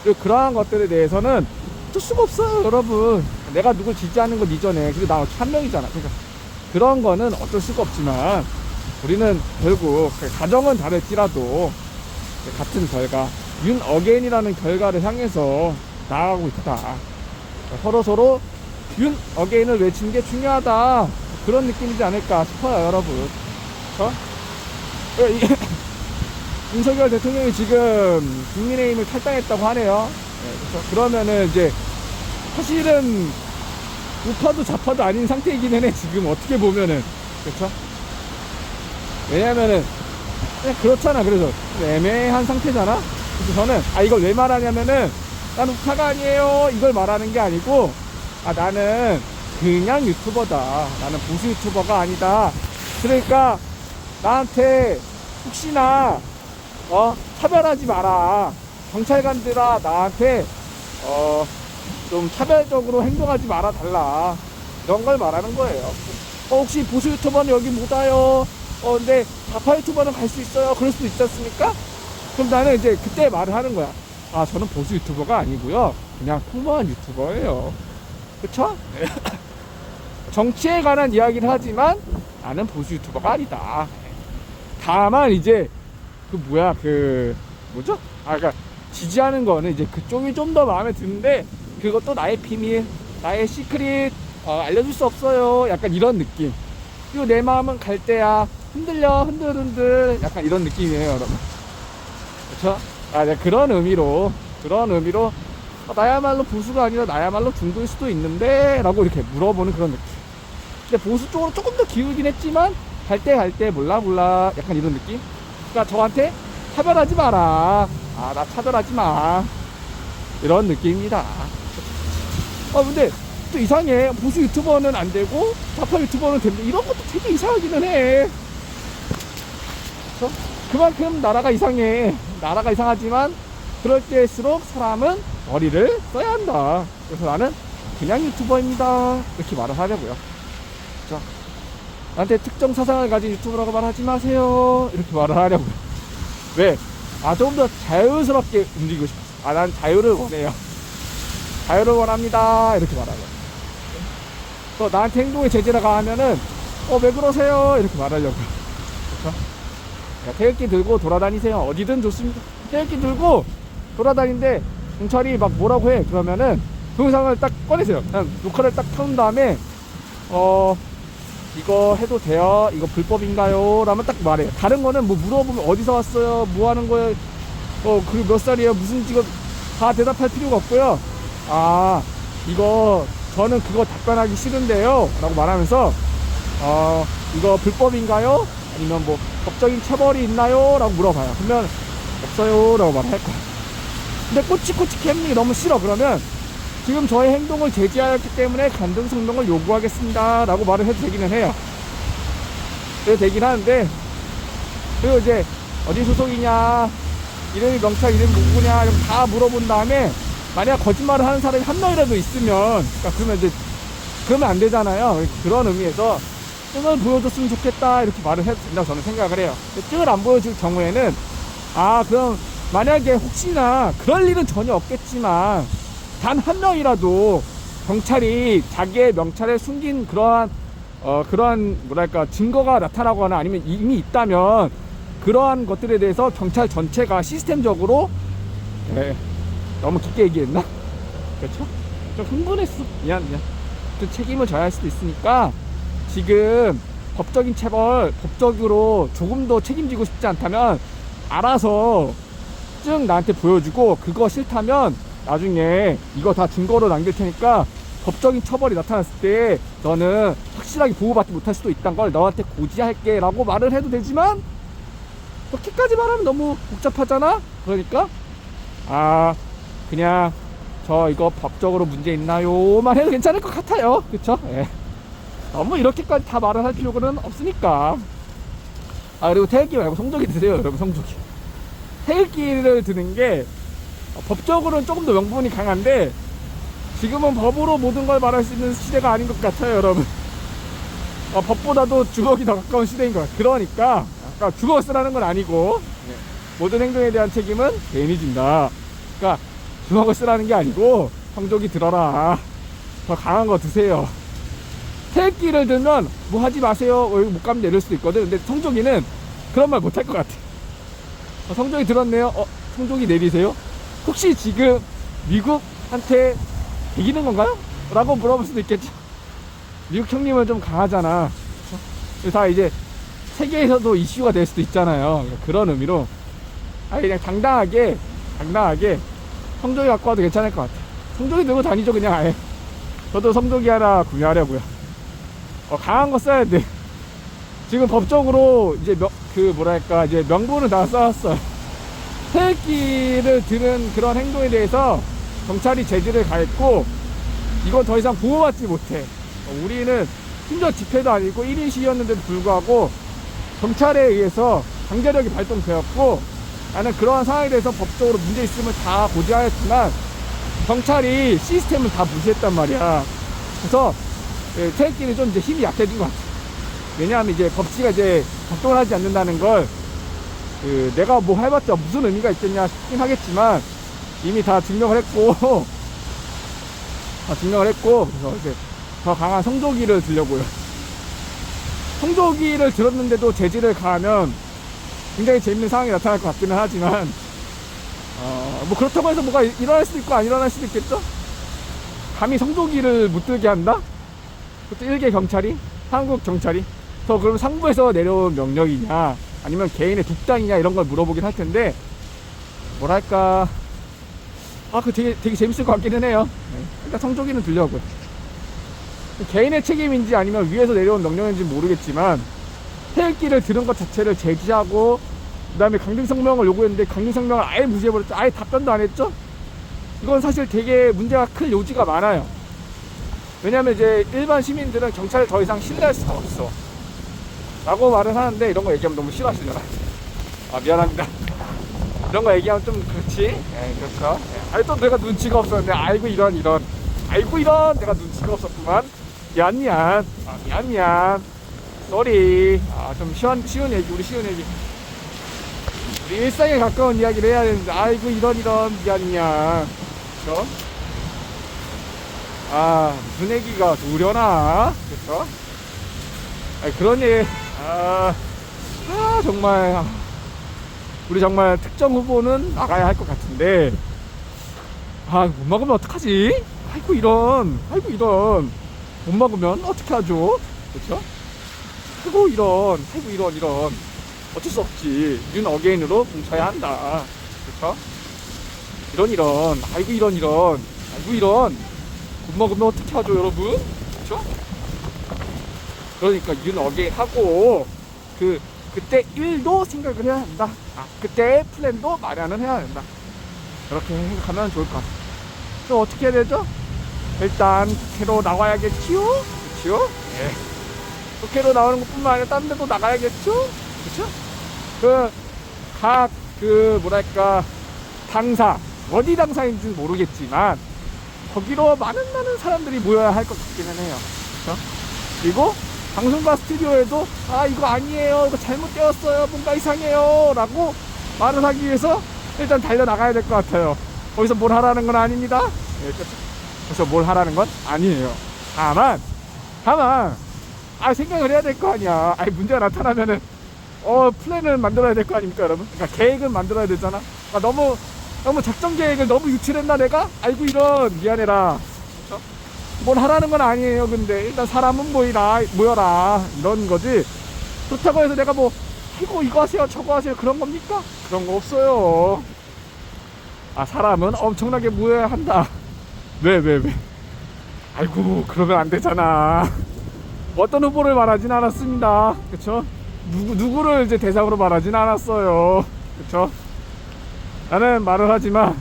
그리고 그러한 것들에 대해서는 어쩔 수가 없어요, 여러분. 내가 누굴 지지하는 것 이전에, 그리고 나 한 명이잖아. 그러니까 그런 거는 어쩔 수가 없지만 우리는 결국 가정은 다를지라도 같은 결과, 윤어게인이라는 결과를 향해서 나아가고 있다. 서로 윤어게인을 외치는 게 중요하다, 그런 느낌이지 않을까 싶어요, 여러분. 그렇죠? 윤석열 대통령이 지금 국민의힘을 탈당했다고 하네요. 그렇죠? 그러면은 이제 사실은 우파도 좌파도 아닌 상태이긴 해, 지금 어떻게 보면은. 그렇죠? 왜냐면은 그냥 그렇잖아. 그래서 애매한 상태잖아. 그래서 저는 이걸 왜 말하냐면은, 난 우파가 아니에요 이걸 말하는 게 아니고, 나는 그냥 유튜버다, 나는 보수 유튜버가 아니다. 그러니까 나한테 혹시나 차별하지 마라, 경찰관들아, 나한테 좀 차별적으로 행동하지 말아 달라, 이런 걸 말하는 거예요. 혹시 보수 유튜버는 여기 못 와요, 근데 좌파 유튜버는 갈 수 있어요, 그럴 수도 있지 않습니까? 그럼 나는 이제 그때 말을 하는 거야. 저는 보수 유튜버가 아니고요, 그냥 평범한 유튜버예요. 그쵸? 정치에 관한 이야기를 하지만 나는 보수 유튜버가 아니다. 다만 이제 뭐죠? 그러니까 지지하는 거는 이제 그쪽이 좀 더 마음에 드는데, 그것도 나의 비밀, 나의 시크릿, 알려줄 수 없어요, 약간 이런 느낌. 그리고 내 마음은 갈대야, 흔들려 흔들흔들, 약간 이런 느낌이에요, 여러분. 그쵸? 네, 그런 의미로 나야말로 보수가 아니라 나야말로 중도일 수도 있는데 라고 이렇게 물어보는 그런 느낌. 근데 보수 쪽으로 조금 더 기울긴 했지만 갈 때 몰라 약간 이런 느낌. 그러니까 저한테 차별하지 마라, 나 차별하지 마, 이런 느낌입니다. 근데 또 이상해. 보수 유튜버는 안 되고 좌파 유튜버는 됩니다. 이런 것도 되게 이상하기는 해. 그렇죠? 그만큼 나라가 이상해. 나라가 이상하지만 그럴 때일수록 사람은 머리를 써야 한다. 그래서 나는 그냥 유튜버입니다, 이렇게 말을 하려고요. 그렇죠? 나한테 특정 사상을 가진 유튜버라고 말하지 마세요, 이렇게 말을 하려고요. 왜? 조금 더 자유스럽게 움직이고 싶었어. 난 자유를 원해요, 자유를 원합니다, 이렇게 말하고요. 또 나한테 행동에 제재를 가하면은 왜 그러세요, 이렇게 말하려고요. 그렇죠? 태극기 들고 돌아다니세요, 어디든 좋습니다. 태극기 들고 돌아다니는데 경찰이 막 뭐라고 해, 그러면은 동영상을 딱 꺼내세요. 그냥 녹화를 딱 켜놓은 다음에 이거 해도 돼요, 이거 불법인가요? 라면 딱 말해요. 다른 거는 뭐 물어보면 어디서 왔어요, 뭐 하는 거예요, 그리고 몇 살이에요, 무슨 직업, 다 대답할 필요가 없고요. 이거 저는 그거 답변하기 싫은데요 라고 말하면서 이거 불법인가요? 아니면 뭐 법적인 처벌이 있나요? 라고 물어봐요. 그러면 없어요 라고 말할 거야. 근데 꼬치꼬치 캠이 너무 싫어, 그러면 지금 저의 행동을 제지하였기 때문에 간등 성명을 요구하겠습니다 라고 말을 해도 되기는 해요. 그래도 되긴 하는데, 그리고 이제 어디 소속이냐, 이름이 명찰 이름이 누구냐, 이런 다 물어본 다음에 만약 거짓말을 하는 사람이 한 명이라도 있으면, 그러면 안 되잖아요. 그런 의미에서 뜸을 보여줬으면 좋겠다, 이렇게 말을 해도 된다고 저는 생각을 해요. 뜸을 안 보여줄 경우에는 그럼 만약에 혹시나 그럴 일은 전혀 없겠지만 단 한 명이라도 경찰이 자기의 명찰에 숨긴 그러한 뭐랄까 증거가 나타나거나 아니면 이미 있다면, 그러한 것들에 대해서 경찰 전체가 시스템적으로, 너무 깊게 얘기했나? 그렇죠? 좀 흥분했어. 미안. 또 책임을 져야 할 수도 있으니까, 지금 법적인 체벌, 법적으로 조금 더 책임지고 싶지 않다면 알아서 쭉 나한테 보여주고, 그거 싫다면 나중에 이거 다 증거로 남길 테니까 법적인 처벌이 나타났을 때 너는 확실하게 보호받지 못할 수도 있다는 걸 너한테 고지할게 라고 말을 해도 되지만, 그렇게까지 말하면 너무 복잡하잖아. 그러니까 그냥 저 이거 법적으로 문제 있나요만 해도 괜찮을 것 같아요. 그쵸? 예. 너무 이렇게까지 다 말을 할 필요는 없으니까. 그리고 태극기 말고 성조기 드세요, 여러분. 성조기. 태극기를 드는 게 법적으로는 조금 더 명분이 강한데 지금은 법으로 모든 걸 말할 수 있는 시대가 아닌 것 같아요, 여러분. 법보다도 주먹이 더 가까운 시대인 것 같아요. 그러니까 주먹을 쓰라는 건 아니고 모든 행동에 대한 책임은 개인이 진다. 그러니까 주먹을 쓰라는 게 아니고 성조기 들어라. 더 강한 거 드세요. 태극기를 들면 뭐 하지 마세요, 여기 못 가면 이럴 수도 있거든. 근데 성조기는 그런 말 못 할 것 같아. 성조기 들었네요. 성조기 내리세요. 혹시 지금 미국한테 이기는 건가요? 라고 물어볼 수도 있겠죠. 미국 형님은 좀 강하잖아. 다 이제 세계에서도 이슈가 될 수도 있잖아요. 그런 의미로 그냥 당당하게 성조기 갖고 와도 괜찮을 것 같아. 성조기 들고 다니죠, 그냥 아예. 저도 성조기 하나 구매하려고요. 강한 거 써야 돼. 지금 법적으로 이제 이제 명분을 다 쌓았어요. 태극기를 드는 그런 행동에 대해서 경찰이 제지를 가했고, 이건 더 이상 보호받지 못해. 우리는 심지어 집회도 아니고 1인 시위였는데도 불구하고 경찰에 의해서 강제력이 발동되었고, 나는 그러한 상황에 대해서 법적으로 문제 있음을 다 고지하였지만 경찰이 시스템을 다 무시했단 말이야. 그래서 태극기는 좀 이제 힘이 약해진 것 같아. 왜냐하면 이제 법치가 이제 작동을 하지 않는다는 걸 내가 뭐 해봤자 무슨 의미가 있겠냐 싶긴 하겠지만 이미 다 증명을 했고 그래서 이제 더 강한 성조기를 들려고요. 성조기를 들었는데도 제지를 가하면 굉장히 재밌는 상황이 나타날 것 같기는 하지만 뭐 그렇다고 해서 뭐가 일어날 수도 있고 안 일어날 수도 있겠죠. 감히 성조기를 못 들게 한다? 그것도 일개 경찰이, 한국 경찰이 그럼 상부에서 내려온 명령이냐 아니면 개인의 독단이냐 이런 걸 물어보긴 할 텐데, 뭐랄까 그 되게 재밌을 것 같기는 해요. 일단 성조기는 들려고요. 개인의 책임인지 아니면 위에서 내려온 명령인지 모르겠지만 태극기를 들은 것 자체를 제지하고 그 다음에 강등성명을 요구했는데 강등성명을 아예 무시해버렸죠. 아예 답변도 안 했죠. 이건 사실 되게 문제가 클 요지가 많아요. 왜냐면 이제 일반 시민들은 경찰을 더 이상 신뢰할 수가 없어 라고 말을 하는데, 이런 거 얘기하면 너무 싫어하시잖아. 미안합니다. 이런 거 얘기하면 좀 그렇지. 그렇죠. 또 내가 눈치가 없었는데 아이고 이런 내가 눈치가 없었구만. 미안 쏘리. 좀 쉬운 얘기, 우리 쉬운 얘기, 우리 일상에 가까운 이야기를 해야 되는데 아이고 이런 미안. 그쵸? 무슨 얘기가 두려나. 그쵸? 그런 얘기. 정말 우리 정말 특정 후보는 나가야 할 것 같은데 못 막으면 어떡하지? 아이고 이런 못 막으면 어떻게 하죠? 그쵸? 아이고 이런 어쩔 수 없지. 윤 어게인으로 뭉쳐야 한다. 그쵸? 아이고 이런 못 먹으면 어떻게 하죠, 여러분? 그쵸? 그러니까 윤 어게인 하고 그때 일도 생각을 해야 한다. 그때 플랜도 마련을 해야 된다. 그렇게 생각하면 좋을 것 같아요. 그럼 어떻게 해야 되죠? 일단 국회로 나와야겠지요? 그쵸? 예. 국회로 나오는 것 뿐만 아니라 다른 데도 나가야겠죠? 그쵸? 뭐랄까, 당사, 어디 당사인지는 모르겠지만, 거기로 많은 사람들이 모여야 할 것 같기는 해요. 그쵸? 그리고, 방송과 스튜디오에도, 이거 아니에요. 이거 잘못되었어요. 뭔가 이상해요. 라고 말을 하기 위해서 일단 달려나가야 될 것 같아요. 거기서 뭘 하라는 건 아닙니다. 예, 그래서 뭘 하라는 건 아니에요. 다만, 생각을 해야 될 거 아니야. 문제가 나타나면은, 플랜을 만들어야 될 거 아닙니까, 여러분? 그러니까 계획을 만들어야 되잖아. 너무 작전 계획을 너무 유출했나, 내가? 아이고, 미안해라. 그쵸? 뭘 하라는 건 아니에요. 근데, 일단 사람은 모여라. 이런 거지. 그렇다고 해서 내가 아이고, 이거 하세요, 저거 하세요. 그런 겁니까? 그런 거 없어요. 사람은 엄청나게 모여야 한다. 왜? 아이고, 그러면 안 되잖아. 어떤 후보를 말하진 않았습니다. 그쵸? 누구를 이제 대상으로 말하진 않았어요. 그쵸? 나는 말을 하지만,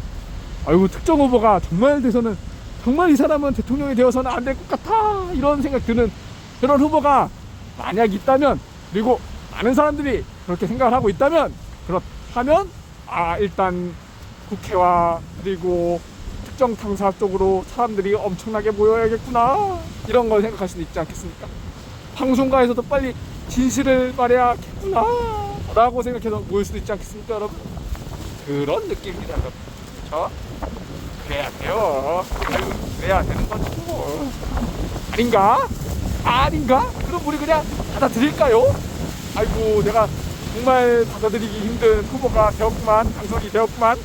아이고, 특정 후보가 정말 돼서는, 정말 이 사람은 대통령이 되어서는 안 될 것 같아. 이런 생각 드는 그런 후보가 만약 있다면, 그리고 많은 사람들이 그렇게 생각을 하고 있다면, 그렇다면, 일단 국회와 그리고 특정 당사 쪽으로 사람들이 엄청나게 모여야겠구나. 이런 걸 생각할 수도 있지 않겠습니까? 방송가에서도 빨리 진실을 말해야겠구나 라고 생각해서 모일 수도 있지 않겠습니까, 여러분? 그런 느낌입니다, 여러분. 그쵸? 그래야 돼요. 그래야 되는 거죠. 아닌가? 아닌가? 그럼 우리 그냥 받아들일까요? 아이고, 내가 정말 받아들이기 힘든 후보가 되었구만. 당선이 되었구만.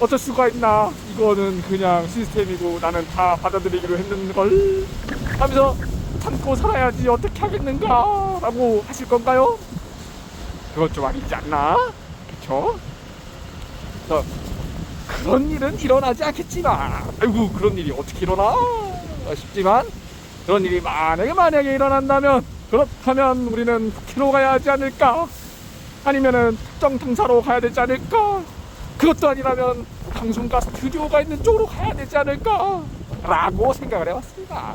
어쩔 수가 있나. 이거는 그냥 시스템이고 나는 다 받아들이기로 했는걸 하면서 참고 살아야지 어떻게 하겠는가 라고 하실 건가요? 그건 좀 아니지 않나? 그쵸? 그런 일은 일어나지 않겠지만, 아이고, 그런 일이 어떻게 일어나 싶지만, 그런 일이 만약에 일어난다면, 그렇다면 우리는 국회로 가야 하지 않을까? 아니면은 특정 당사로 가야 되지 않을까? 그것도 아니라면 방송가 스튜디오가 있는 쪽으로 가야 되지 않을까? 라고 생각을 해봤습니다.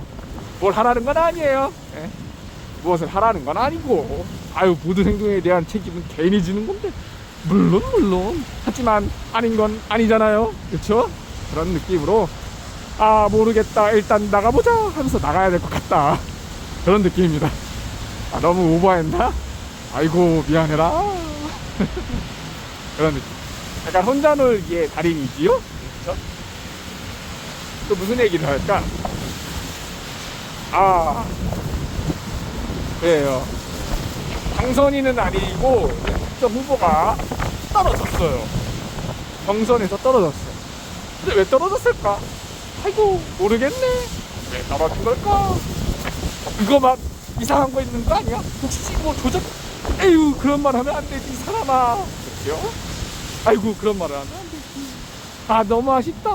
뭘 하라는 건 아니에요. 네. 무엇을 하라는 건 아니고, 모든 행동에 대한 책임은 개인이 지는 건데, 물론 하지만 아닌 건 아니잖아요. 그쵸? 그런 느낌으로 모르겠다, 일단 나가보자 하면서 나가야 될 것 같다. 그런 느낌입니다. 너무 오버했나? 아이고, 미안해라. 그런 느낌. 약간 혼자 놀기의 달인이지요? 그쵸? 또 무슨 얘기를 할까? 그래요. 당선인은 아니고 특정 후보가 떨어졌어요. 경선에서 떨어졌어. 근데 왜 떨어졌을까? 아이고, 모르겠네. 왜 떨어진 걸까? 이거 막 이상한 거 있는 거 아니야? 혹시 뭐 조작? 에휴, 그런 말 하면 안 되지, 사람아. 그렇죠? 아이고, 그런 말을 하면 안 되지. 너무 아쉽다.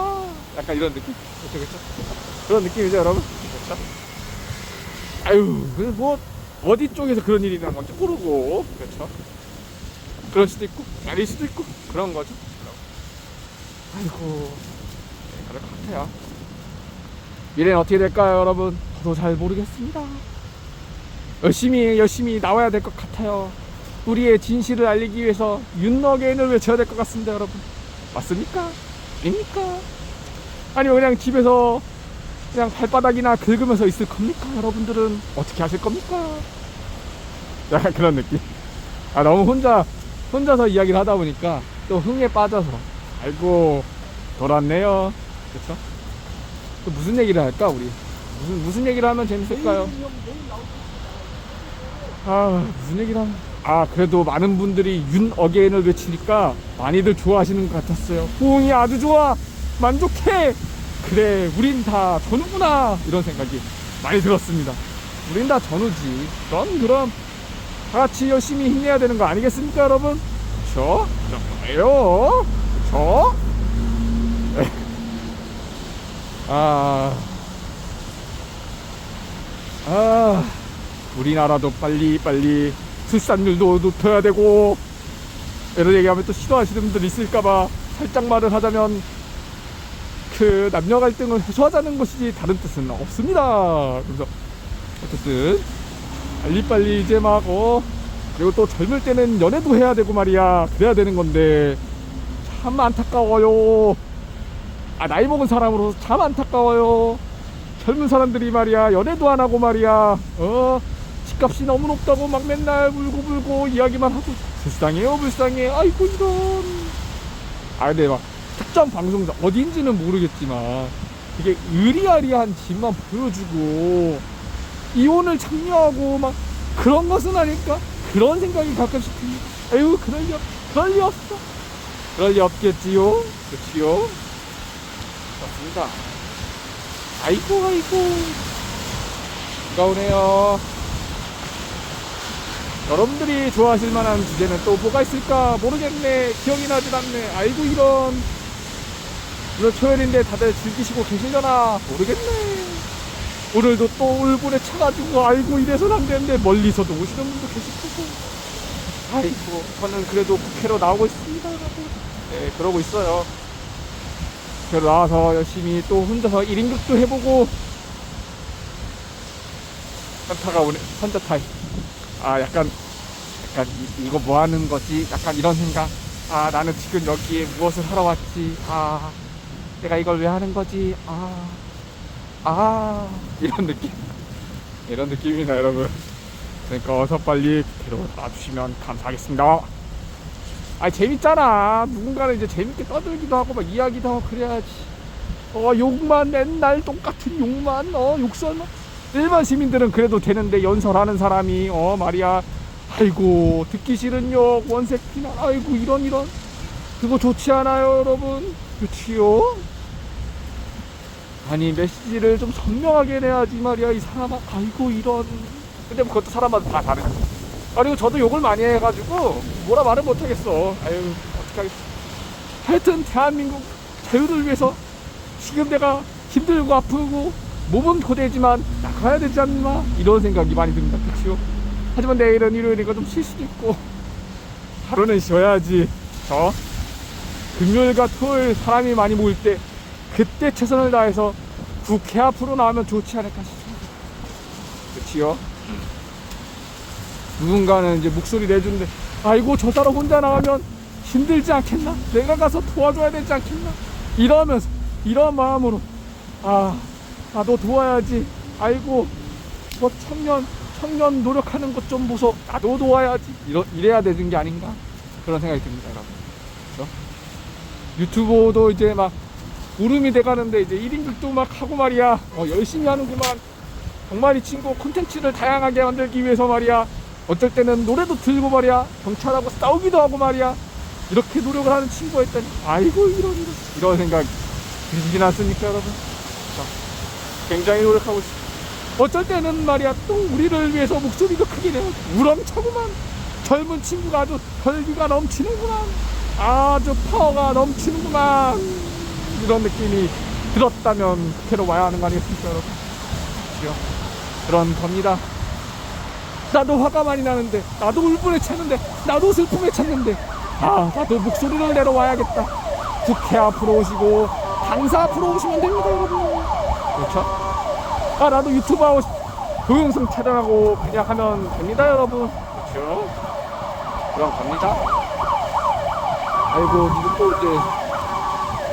약간 이런 느낌? 그렇죠? 그런 느낌이죠, 여러분? 그렇죠? 뭐 어디 쪽에서 그런 일이 일어난 건지 모르고, 그렇죠? 그럴 수도 있고 아닐 수도 있고 그런 거죠. 아이고, 그럴 것 같아요. 미래는 어떻게 될까요, 여러분? 저도 잘 모르겠습니다. 열심히 나와야 될 것 같아요. 우리의 진실을 알리기 위해서 윤어게인을 외쳐야 될 것 같습니다, 여러분. 맞습니까? 아닙니까? 아니면 그냥 집에서 그냥 발바닥이나 긁으면서 있을 겁니까? 여러분들은 어떻게 하실 겁니까? 약간 그런 느낌. 너무 혼자서 이야기를 하다 보니까 또 흥에 빠져서, 아이고, 돌았네요. 그쵸? 또 무슨 얘기를 할까, 우리? 무슨 얘기를 하면 재밌을까요? 무슨 얘기를 하면. 그래도 많은 분들이 윤 어게인을 외치니까 많이들 좋아하시는 것 같았어요. 호응이 아주 좋아, 만족해, 그래, 우린 다 전우구나, 이런 생각이 많이 들었습니다. 우린 다 전우지. 그럼 다 같이 열심히 힘내야 되는 거 아니겠습니까, 여러분? 그쵸? 그래요. 그쵸? 우리나라도 빨리 출산율도 높여야 되고, 이런 얘기하면 또 싫어하시는 분들 있을까봐 살짝 말을 하자면, 그 남녀 갈등을 해소하자는 것이지 다른 뜻은 없습니다. 그래서 어쨌든 빨리 이제 막 그리고 또 젊을 때는 연애도 해야 되고 말이야. 그래야 되는 건데 참 안타까워요. 나이 먹은 사람으로서 참 안타까워요. 젊은 사람들이 말이야, 연애도 안 하고 말이야, 집값이 너무 높다고 막 맨날 울고 이야기만 하고, 불쌍해. 아이고, 이런. 근데 막 특정 방송사 어딘지는 모르겠지만 되게 의리아리한 집만 보여주고 이혼을 장려하고 막 그런 것은 아닐까? 그런 생각이 가끔씩 듭니다. 아유, 그럴 리 없어. 그럴 리 없겠지요. 그렇지요. 그렇습니다. 아이고, 반가우네요. 여러분들이 좋아하실 만한 주제는 또 뭐가 있을까 모르겠네. 기억이 나질 않네. 아이고, 이런. 오늘 토요일인데 다들 즐기시고 계시려나 모르겠네. 오늘도 또 울분에 차가지고, 아이고, 이래서는 안 되는데 멀리서도 오시는 분도 계실 거고. 아이고 저는 그래도 국회로 나오고 있습니다 여러분. 네 그러고 있어요. 국회로 나와서 열심히 또 혼자서 1인극도 해보고 현타가 오네. 현타 타임. 아 약간 이거 뭐 하는 거지? 약간 이런 생각. 아 나는 지금 여기에 무엇을 하러 왔지? 아 내가 이걸 왜 하는 거지? 이런 느낌. 이런 느낌이나 여러분. 그러니까 어서 빨리 국회로 나와주시면 감사하겠습니다. 아 재밌잖아. 누군가는 이제 재밌게 떠들기도 하고 막 이야기도 하고 그래야지. 욕만 맨날 똑같은 욕만 욕설. 일반 시민들은 그래도 되는데 연설하는 사람이 말이야. 아이고 듣기 싫은 욕 원색 피난 아이고 이런 그거 좋지 않아요 여러분. 그치요? 아니 메시지를 좀 선명하게 내야지 말이야 이 사람아. 아이고 이런. 근데 뭐 그것도 사람마다 다 다르지. 그리고 저도 욕을 많이 해가지고 뭐라 말을 못하겠어. 아유 어떻게 하겠어. 하여튼 대한민국 자유를 위해서 지금 내가 힘들고 아프고 몸은 고되지만 나가야 되지 않나 이런 생각이 많이 듭니다. 그치요? 하지만 내일은 일요일이니까 좀 쉴 수도 있고 하루는 쉬어야지. 금요일과 토요일 사람이 많이 모일 때 그때 최선을 다해서 국회 앞으로 나오면 좋지 않을까 싶습니다. 그치요? 누군가는 이제 목소리 내주는데 아이고 저 사람 혼자 나가면 힘들지 않겠나? 내가 가서 도와줘야 되지 않겠나? 이러면서 이런 마음으로 나도 도와야지. 아이고 뭐 청년 노력하는 것 좀 보소. 나도 도와야지. 이래야 되는 게 아닌가? 그런 생각이 듭니다 여러분. 그렇죠? 유튜버도 이제 막 울음이 돼가는데 이제 1인극도 막 하고 말이야. 열심히 하는구만. 정말 이 친구 콘텐츠를 다양하게 만들기 위해서 말이야. 어쩔 때는 노래도 들고 말이야. 경찰하고 싸우기도 하고 말이야. 이렇게 노력을 하는 친구였다니. 아이고 이런 생각 드시진 않습니까 여러분? 굉장히 노력하고 있어. 어쩔 때는 말이야 또 우리를 위해서 목소리도 크게 내요. 우렁차구만. 젊은 친구가 아주 혈기가 넘치는구만. 아주 파워가 넘치는구만. 이런 느낌이 들었다면 국회로 와야 하는 거 아니겠습니까 여러분? 그렇죠? 그런 겁니다. 나도 화가 많이 나는데 나도 울분에 찼는데 나도 슬픔에 찼는데 나도 목소리를 내러 와야겠다. 국회 앞으로 오시고 당사 앞으로 오시면 됩니다 여러분. 그렇죠? 나도 유튜브 하고 동영상 촬영하고 그냥 하면 됩니다 여러분. 그렇죠? 그럼 갑니다. 아이고 지금 또 이제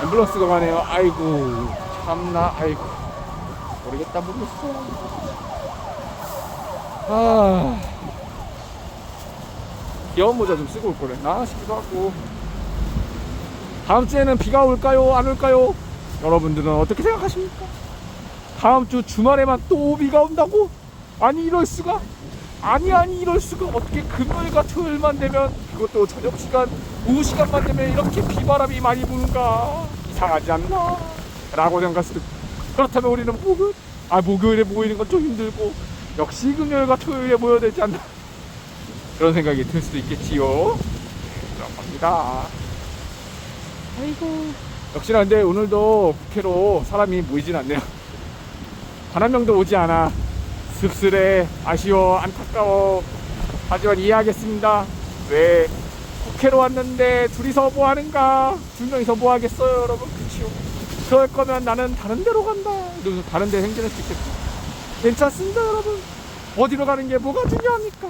앰뷸런스가 가네요. 아이고 참나. 아이고 모르겠다. 귀여운 모자 좀 쓰고 올 거랬나 싶기도 하고. 다음 주에는 비가 올까요 안 올까요? 여러분들은 어떻게 생각하십니까? 다음 주 주말에만 또 비가 온다고? 아니 이럴 수가? 아니 이럴 수가? 어떻게 금요일과 토요일만 되면 그것도 저녁 시간 오후 시간만 되면 이렇게 비바람이 많이 부는가? 이상하지 않나? 라고 생각할 수도 있고. 그렇다면 우리는 목요일에 모이는 건 좀 힘들고 역시 금요일과 토요일에 모여야 되지 않나? 그런 생각이 들 수도 있겠지요. 그런 겁니다. 아이고 역시나 근데 오늘도 국회로 사람이 모이진 않네요. 단 한 명도 오지 않아. 씁쓸해. 아쉬워. 안타까워. 하지만 이해하겠습니다. 왜 국회로 왔는데 둘이서 뭐 하는가? 두 명이서 뭐 하겠어요 여러분. 그치요? 그럴 거면 나는 다른 데로 간다. 이러면서 다른 데 행진할 수 있겠죠. 괜찮습니다 여러분. 어디로 가는 게 뭐가 중요합니까?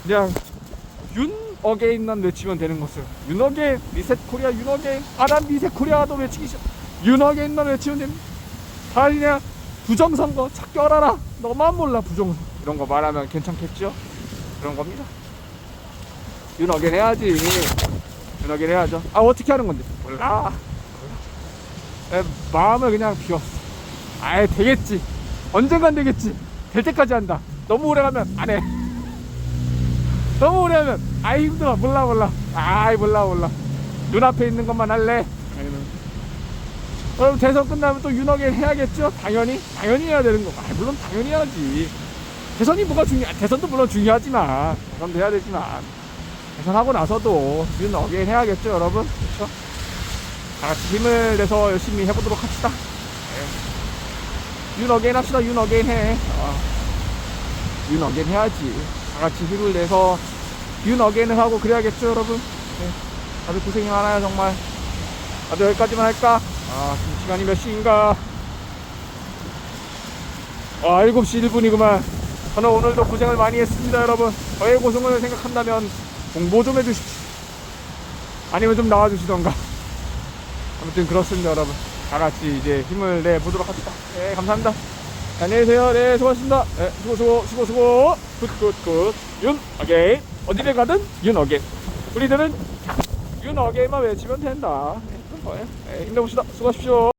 그냥 윤 어게인만 외치면 되는 것을. 윤 어게인, 리셋 코리아, 윤 어게인. 난 리셋 코리아도 외치기 싫어. 윤 어게인만 외치면 됩니다. 다 그냥 부정선거 작결하라. 너만 몰라 부정선거. 이런 거 말하면 괜찮겠죠? 그런 겁니다. 윤 어게인 해야지. 윤 어게인 해야죠. 어떻게 하는 건데? 몰라. 마음을 그냥 비웠어. 되겠지. 언젠간 되겠지. 될 때까지 한다. 너무 오래 가면 안 해. 너무 오래 하면 힘들어. 몰라. 몰라. 눈앞에 있는 것만 할래. 그럼 대선 끝나면 또 윤어게인 해야겠죠? 당연히 해야 되는 거. 물론 당연히 해야지. 대선이 뭐가 대선도 물론 중요하지만 대선도 해야 되지만 대선하고 나서도 윤어게인 해야겠죠 여러분. 그렇죠? 다 같이 힘을 내서 열심히 해보도록 합시다. 윤어게인 합시다. 윤어게인 해. 윤어게인 해야지. 다 같이 힘을 내서 윤 어게인을 하고 그래야겠죠 여러분. 네. 다들 고생이 많아요 정말. 나도 여기까지만 할까? 지금 시간이 몇 시인가? 7시 1분이구만. 저는 오늘도 고생을 많이 했습니다 여러분. 저의 고생을 생각한다면 공보 좀 해주십시오. 아니면 좀 나와주시던가. 아무튼 그렇습니다 여러분. 다같이 이제 힘을 내보도록 합시다. 네 감사합니다. 안녕히 계세요. 네 수고하셨습니다. 네, 수고. 굿. 윤 어게인. 어디를 가든 윤 어게인. 우리들은 윤 어게인만 외치면 된다. 네, 그런 거예요. 네, 힘내봅시다. 수고하십시오.